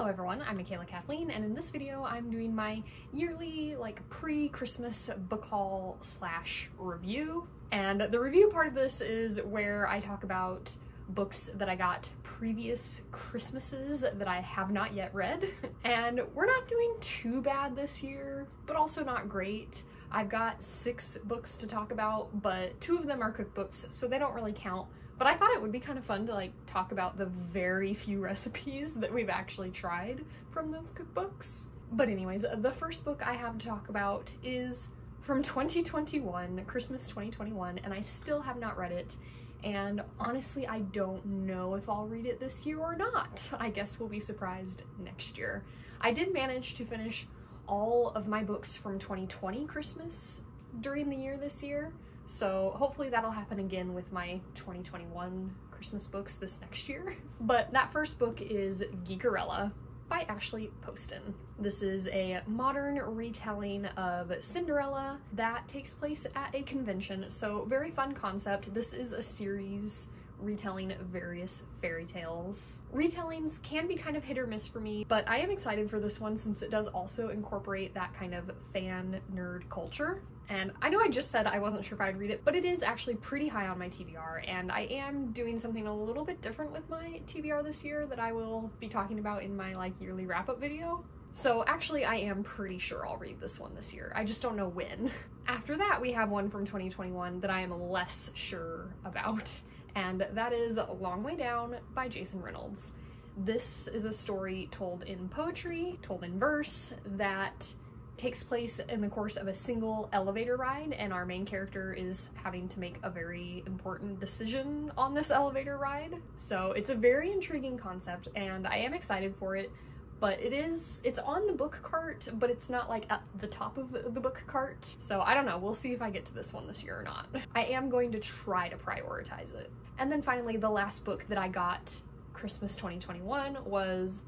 Hello everyone, I'm Michaela Kathleen, and in this video I'm doing my yearly pre-Christmas book haul slash review. And the review part of this is where I talk about books that I got previous Christmases that I have not yet read. And we're not doing too bad this year, but also not great. I've got 6 books to talk about, but 2 of them are cookbooks, so they don't really count. But I thought it would be kind of fun to talk about the very few recipes that we've actually tried from those cookbooks. But anyways, the first book I have to talk about is from 2021, Christmas 2021, and I still have not read it. And honestly, I don't know if I'll read it this year or not. I guess we'll be surprised next year. I did manage to finish all of my books from 2020 Christmas during the year this year. So hopefully that'll happen again with my 2021 Christmas books this next year. But that first book is Geekerella by Ashley Poston. This is a modern retelling of Cinderella that takes place at a convention, so very fun concept. This is a series retelling various fairy tales. Retellings can be kind of hit or miss for me, but I am excited for this one since it does also incorporate that kind of fan nerd culture. And I know I just said I wasn't sure if I'd read it, but it is actually pretty high on my TBR, and I am doing something a little bit different with my TBR this year that I will be talking about in my yearly wrap-up video. So actually I am pretty sure I'll read this one this year. I just don't know when. After that, we have one from 2021 that I am less sure about, and that is Long Way Down by Jason Reynolds. This is a story told in poetry, told in verse, that takes place in the course of a single elevator ride, and our main character is having to make a very important decision on this elevator ride. So it's a very intriguing concept, and I am excited for it, but it's on the book cart, but it's not at the top of the book cart. So I don't know, we'll see if I get to this one this year or not. I am going to try to prioritize it. And then finally, the last book that I got Christmas 2021 was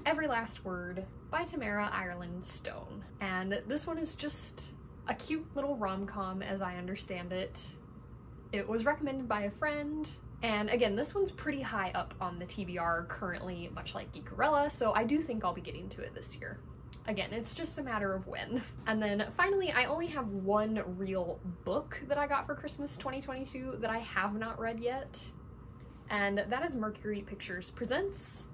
Every Last Word by Tamara Ireland Stone. And this one is just a cute little rom-com as I understand it. It was recommended by a friend, and again, this one's pretty high up on the TBR currently, much like Geekerella, so I do think I'll be getting to it this year. Again, it's just a matter of when. And then finally, I only have one real book that I got for Christmas 2022 that I have not read yet, and that is Mercury Pictures Presents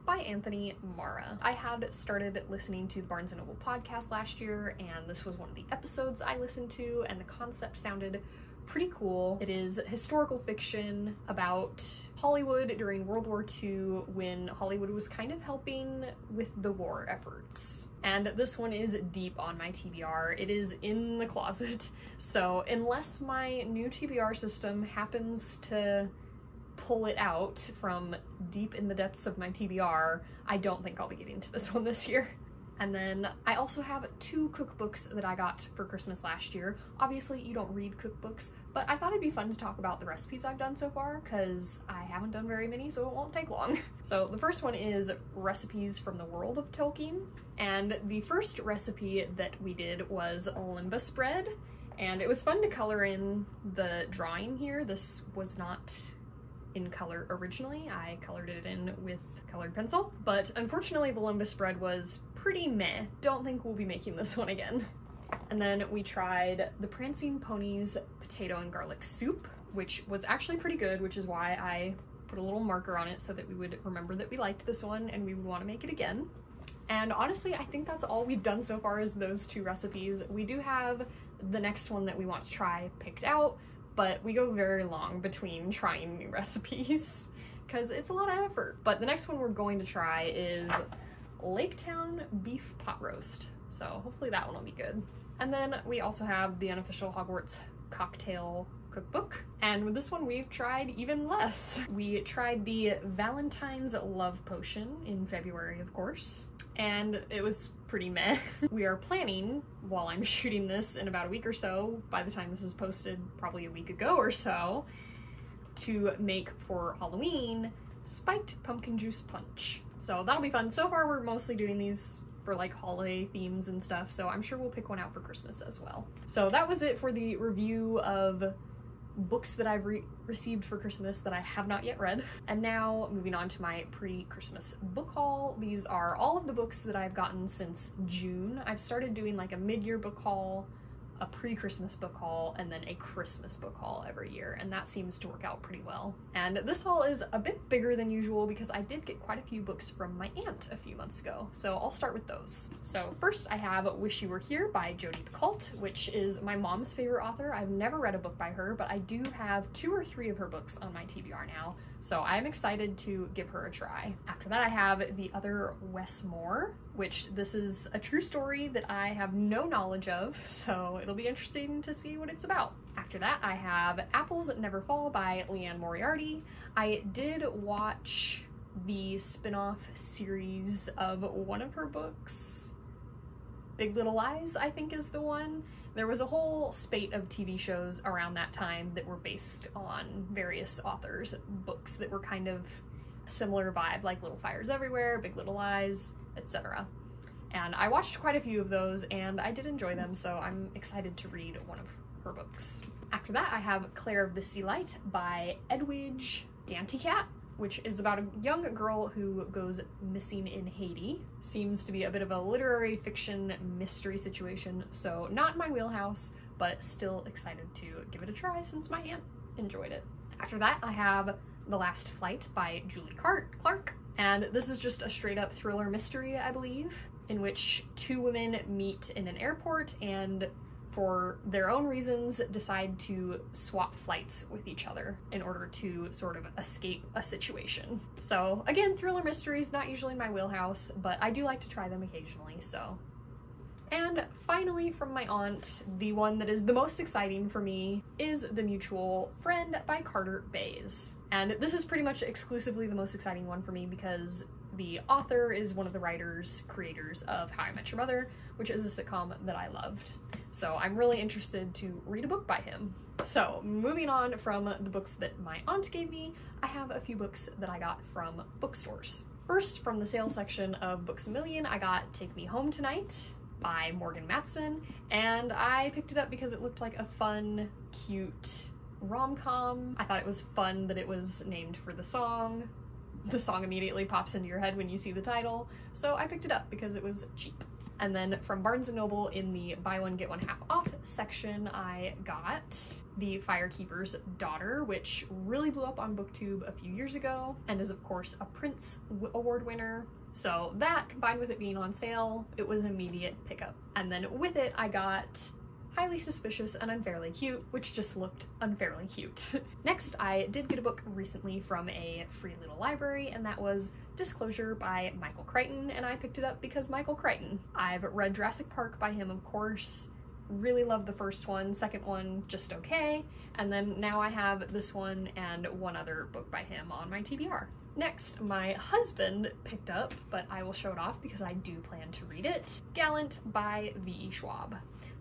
by Anthony Marra. I had started listening to the Barnes & Noble podcast last year, and this was one of the episodes I listened to, and the concept sounded pretty cool. It is historical fiction about Hollywood during World War II, when Hollywood was kind of helping with the war efforts. And this one is deep on my TBR. It is in the closet, so unless my new TBR system happens to pull it out from deep in the depths of my TBR, I don't think I'll be getting to this one this year. And then I also have 2 cookbooks that I got for Christmas last year. Obviously you don't read cookbooks, but I thought it'd be fun to talk about the recipes I've done so far, because I haven't done very many, so it won't take long. So the first one is Recipes from the World of Tolkien, and the first recipe that we did was limbus bread, and it was fun to color in the drawing here. This was not in color originally. I colored it in with colored pencil, but unfortunately the limbus bread was pretty meh. Don't think we'll be making this one again. And then we tried the Prancing Ponies potato and garlic soup, which was actually pretty good, which is why I put a little marker on it so that we would remember that we liked this one and we would want to make it again. And honestly, I think that's all we've done so far is those 2 recipes. We do have the next one that we want to try picked out, but we go very long between trying new recipes because it's a lot of effort. But the next one we're going to try is Laketown Beef Pot Roast, so hopefully that one will be good. And then we also have the unofficial Hogwarts Cocktail Cookbook, and with this one we've tried even less. We tried the Valentine's Love Potion in February, of course, and it was pretty meh. We are planning, while I'm shooting this in about a week or so, by the time this is posted probably a week ago or so, to make for Halloween Spiked Pumpkin Juice Punch. So that'll be fun. So far we're mostly doing these for holiday themes and stuff, so I'm sure we'll pick one out for Christmas as well. So that was it for the review of books that I've received for Christmas that I have not yet read. And now moving on to my pre-Christmas book haul. These are all of the books that I've gotten since June. I've started doing like a mid-year book haul, a pre-Christmas book haul, and then a Christmas book haul every year, and that seems to work out pretty well. And this haul is a bit bigger than usual because I did get quite a few books from my aunt a few months ago, so I'll start with those. So first I have Wish You Were Here by Jodi Picoult, which is my mom's favorite author. I've never read a book by her, but I do have 2 or 3 of her books on my TBR now, so I'm excited to give her a try. After that I have The Other Wes Moore, which this is a true story that I have no knowledge of, so it'll be interesting to see what it's about. After that, I have Apples Never Fall by Liane Moriarty. I did watch the spin-off series of one of her books. Big Little Lies, I think is the one. There was a whole spate of TV shows around that time that were based on various authors' books that were kind of a similar vibe, like Little Fires Everywhere, Big Little Lies, etc. And I watched quite a few of those and I did enjoy them, so I'm excited to read one of her books. After that, I have Claire of the Sea Light by Edwidge Danticat, which is about a young girl who goes missing in Haiti. Seems to be a bit of a literary fiction mystery situation, so not in my wheelhouse, but still excited to give it a try since my aunt enjoyed it. After that, I have The Last Flight by Julie Clark, and this is just a straight up thriller mystery, I believe, in which 2 women meet in an airport and for their own reasons decide to swap flights with each other in order to sort of escape a situation. So again, thriller mysteries, not usually my wheelhouse, but I do like to try them occasionally, so. And finally from my aunt, the one that is the most exciting for me is The Mutual Friend by Carter Bays. And this is pretty much exclusively the most exciting one for me because the author is one of the creators of How I Met Your Mother, which is a sitcom that I loved. So I'm really interested to read a book by him. So moving on from the books that my aunt gave me, I have a few books that I got from bookstores. First, from the sale section of Books A Million, I got Take Me Home Tonight by Morgan Matson, and I picked it up because it looked like a fun, cute rom-com. I thought it was fun that it was named for the song. The song immediately pops into your head when you see the title, so I picked it up because it was cheap. And then from Barnes & Noble in the buy one get one half off section, I got The Firekeeper's Daughter, which really blew up on BookTube a few years ago and is of course a Prince Award winner. So that, combined with it being on sale, it was an immediate pickup. And then with it, I got Highly Suspicious and Unfairly Cute, which just looked unfairly cute. Next, I did get a book recently from a free little library, and that was Disclosure by Michael Crichton, and I picked it up because Michael Crichton. I've read Jurassic Park by him, of course. Really loved the first one, second one just okay, and then now I have this one and one other book by him on my TBR. Next, my husband picked up, but I will show it off because I do plan to read it, Gallant by V.E. Schwab.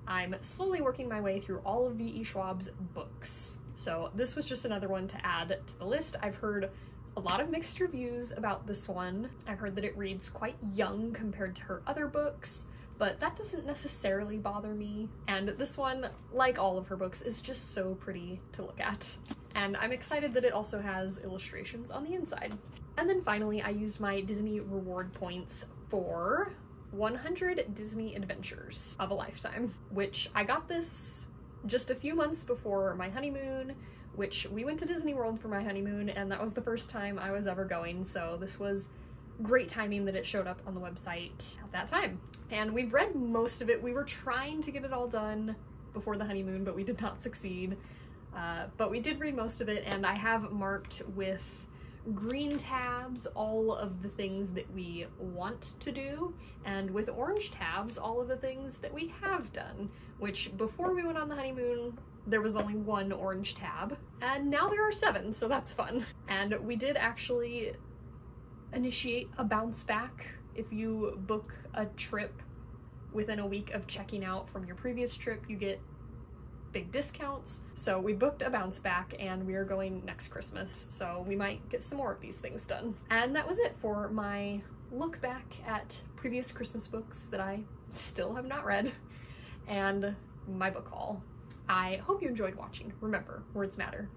I'm slowly working my way through all of V.E. Schwab's books, so this was just another one to add to the list. I've heard a lot of mixed reviews about this one. I've heard that it reads quite young compared to her other books, but that doesn't necessarily bother me. And this one, like all of her books, is just so pretty to look at. And I'm excited that it also has illustrations on the inside. And then finally, I used my Disney reward points for 100 Disney Adventures of a Lifetime, which I got this just a few months before my honeymoon, which we went to Disney World for my honeymoon, and that was the first time I was ever going, so this was great timing that it showed up on the website at that time. And we've read most of it. We were trying to get it all done before the honeymoon, but we did not succeed. But we did read most of it, and I have marked with green tabs all of the things that we want to do, and with orange tabs all of the things that we have done, which before we went on the honeymoon there was only 1 orange tab, and now there are 7, so that's fun. And we did actually initiate a bounce back. If you book a trip within a week of checking out from your previous trip, you get big discounts. So we booked a bounce back and we are going next Christmas, so we might get some more of these things done. And that was it for my look back at previous Christmas books that I still have not read and my book haul. I hope you enjoyed watching. Remember, words matter.